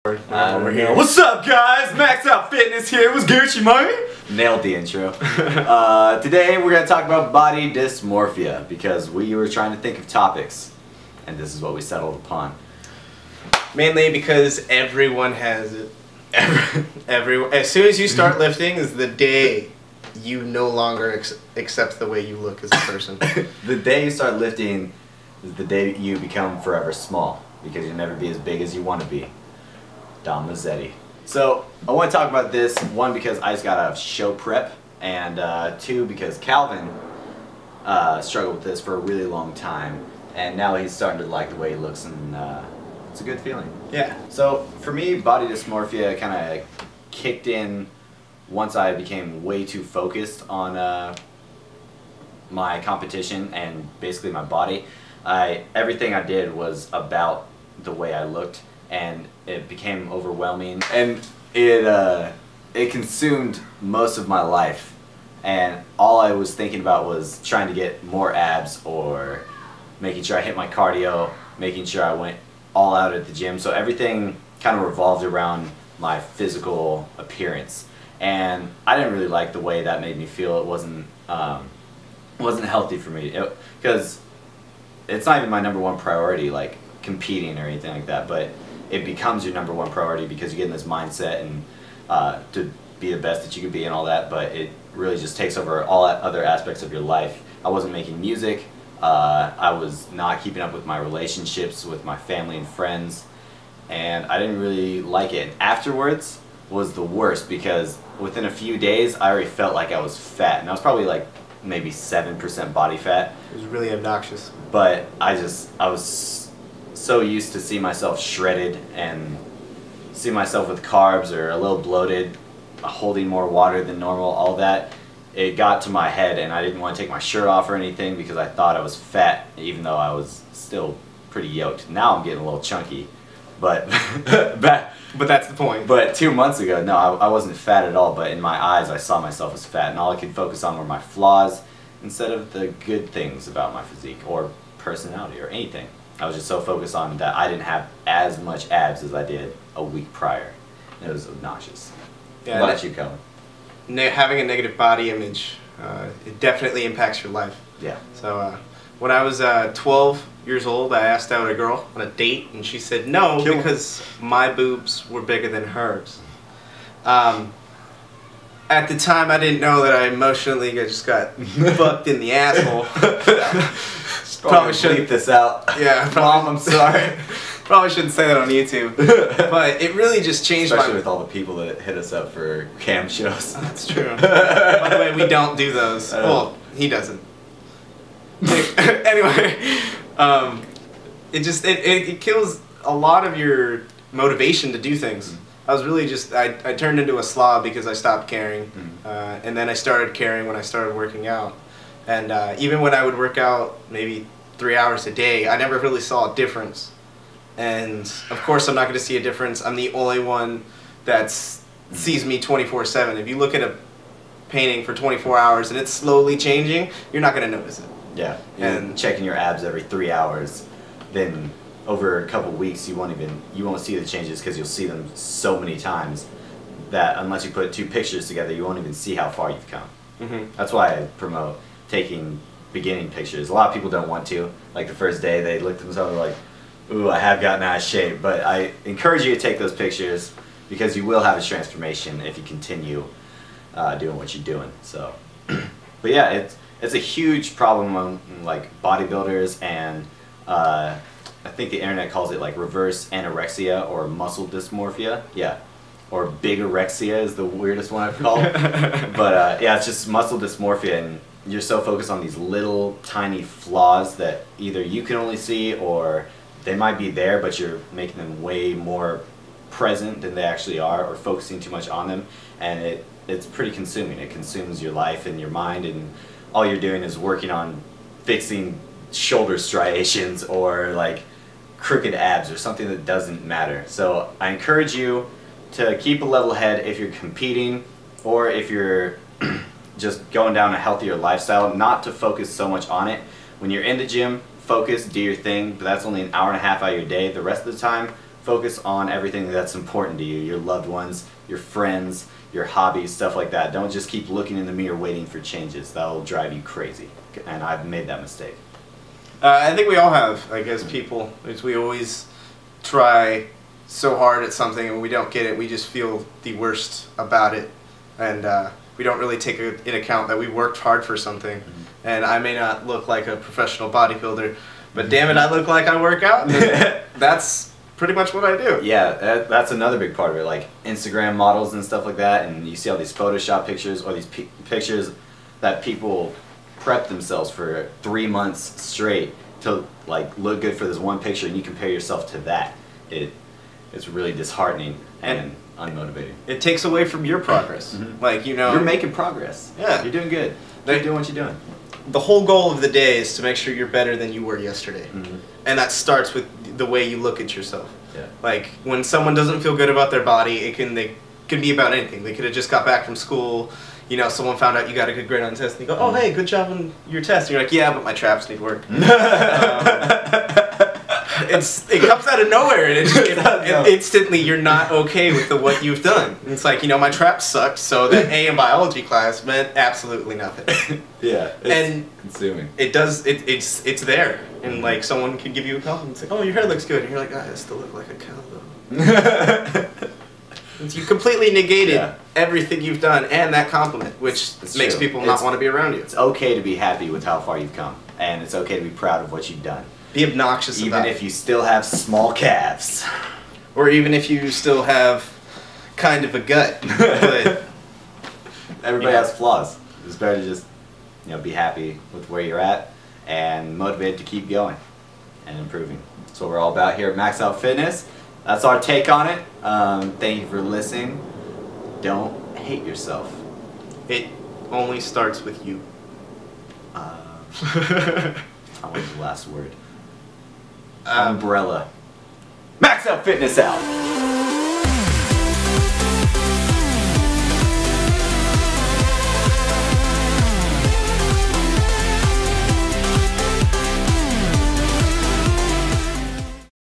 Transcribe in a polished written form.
Over here. What's up, guys? MaxOutFitness here. What's Gucci, man? Nailed the intro. Today we're going to talk about body dysmorphia because we were trying to think of topics, and this is what we settled upon. Mainly because everyone has it. As soon as you start lifting is the day you no longer accept the way you look as a person. The day you start lifting is the day you become forever small because you'll never be as big as you want to be. Dom Mazzetti. So I want to talk about this, one because I just got out of show prep, and two because Calvin struggled with this for a really long time, and now he's starting to like the way he looks, and it's a good feeling. Yeah. So for me, body dysmorphia kind of kicked in once I became way too focused on my competition and basically my body. Everything I did was about the way I looked, and it became overwhelming, and it consumed most of my life, and all I was thinking about was trying to get more abs or making sure I hit my cardio, making sure I went all out at the gym. So everything kind of revolved around my physical appearance, and I didn't really like the way that made me feel. It wasn't healthy for me, because it's not even my #1 priority, like competing or anything like that, but it becomes your #1 priority because you get in this mindset and to be the best that you can be and all that, but it really just takes over all other aspects of your life. I wasn't making music, I was not keeping up with my relationships with my family and friends, and I didn't really like it. And afterwards was the worst because within a few days I already felt like I was fat, and I was probably like maybe 7% body fat. It was really obnoxious. But I was so used to see myself shredded and see myself with carbs or a little bloated, holding more water than normal, all that. It got to my head, and I didn't want to take my shirt off or anything because I thought I was fat, even though I was still pretty yoked. Now I'm getting a little chunky, but but that's the point. But 2 months ago, no, I wasn't fat at all, but in my eyes I saw myself as fat, and all I could focus on were my flaws instead of the good things about my physique or personality or anything. I was just so focused on that I didn't have as much abs as I did a week prior. It was obnoxious. Yeah, what about you, Colin? Having a negative body image, it definitely impacts your life. Yeah. So when I was 12 years old, I asked out a girl on a date, and she said no because my boobs were bigger than hers. At the time, I didn't know that I emotionally just got fucked in the asshole. Probably shouldn't bleep this out. Yeah, Mom, I'm sorry. Probably shouldn't say that on YouTube. But it really just changed Especially with all the people that hit us up for cam shows. That's true. By the way, we don't do those. Well, he doesn't. Anyway, it kills a lot of your motivation to do things. I was really just, I turned into a slob because I stopped caring. And then I started caring when I started working out. And even when I would work out maybe 3 hours a day, I never really saw a difference. And of course I'm not going to see a difference. I'm the only one that sees me 24/7. If you look at a painting for 24 hours and it's slowly changing, you're not going to notice it. Yeah, and checking your abs every 3 hours, then over a couple weeks you won't see the changes because you'll see them so many times that unless you put 2 pictures together, you won't even see how far you've come. That's why I promote taking beginning pictures. A lot of people don't want to. Like the first day they look at themselves like, ooh, I have gotten out of shape. But I encourage you to take those pictures because you will have a transformation if you continue doing what you're doing. So, but yeah, it's a huge problem among like bodybuilders, and I think the internet calls it like reverse anorexia or muscle dysmorphia. Yeah. Or bigorexia is the weirdest one I've called. But yeah, it's just muscle dysmorphia, and you're so focused on these little tiny flaws that either you can only see or they might be there, but you're making them way more present than they actually are, or focusing too much on them, and it's pretty consuming. It consumes your life and your mind, and all you're doing is working on fixing shoulder striations or like crooked abs or something that doesn't matter. So I encourage you to keep a level head if you're competing or if you're just going down a healthier lifestyle, not to focus so much on it. When you're in the gym, focus, do your thing, but that's only an hour and a half out of your day. The rest of the time, focus on everything that's important to you, your loved ones, your friends, your hobbies, stuff like that. Don't just keep looking in the mirror waiting for changes. That'll drive you crazy. And I've made that mistake. I think we all have, I guess, people. We always try so hard at something and when we don't get it, we just feel the worst about it. And we don't really take into account that we worked hard for something. And I may not look like a professional bodybuilder, but damn it, I look like I work out. That's pretty much what I do. Yeah, that's another big part of it, like Instagram models and stuff like that, and you see all these Photoshop pictures or these pictures that people prep themselves for 3 months straight to like look good for this one picture, and you compare yourself to that. It's really disheartening and unmotivating. It takes away from your progress. Like, you know, you're making progress. Yeah, you're doing good. Keep doing what you're doing. The whole goal of the day is to make sure you're better than you were yesterday. And that starts with the way you look at yourself. Yeah. Like, when someone doesn't feel good about their body, they can be about anything. They could have just got back from school, you know, someone found out you got a good grade on the test, and they go, oh, hey, good job on your test. And you're like, yeah, but my traps need work. It comes out of nowhere, and instantly you're not okay with what you've done. And it's like, you know, my traps sucked, so that A in biology class meant absolutely nothing. Yeah, it's consuming. It's there, and like someone can give you a compliment, it's like, oh, your hair looks good, and you're like, I still look like a cow though. You completely negated everything you've done and that compliment, which makes people not want to be around you. It's okay to be happy with how far you've come, and it's okay to be proud of what you've done. Be obnoxious about it. Even if you still have small calves. Or even if you still have kind of a gut. But everybody has flaws. It's better to just, you know, be happy with where you're at and motivated to keep going and improving. That's what we're all about here at MaxOutFitness. That's our take on it. Thank you for listening. Don't hate yourself. It only starts with you. I want the last word. Umbrella. MaxOutFitness out.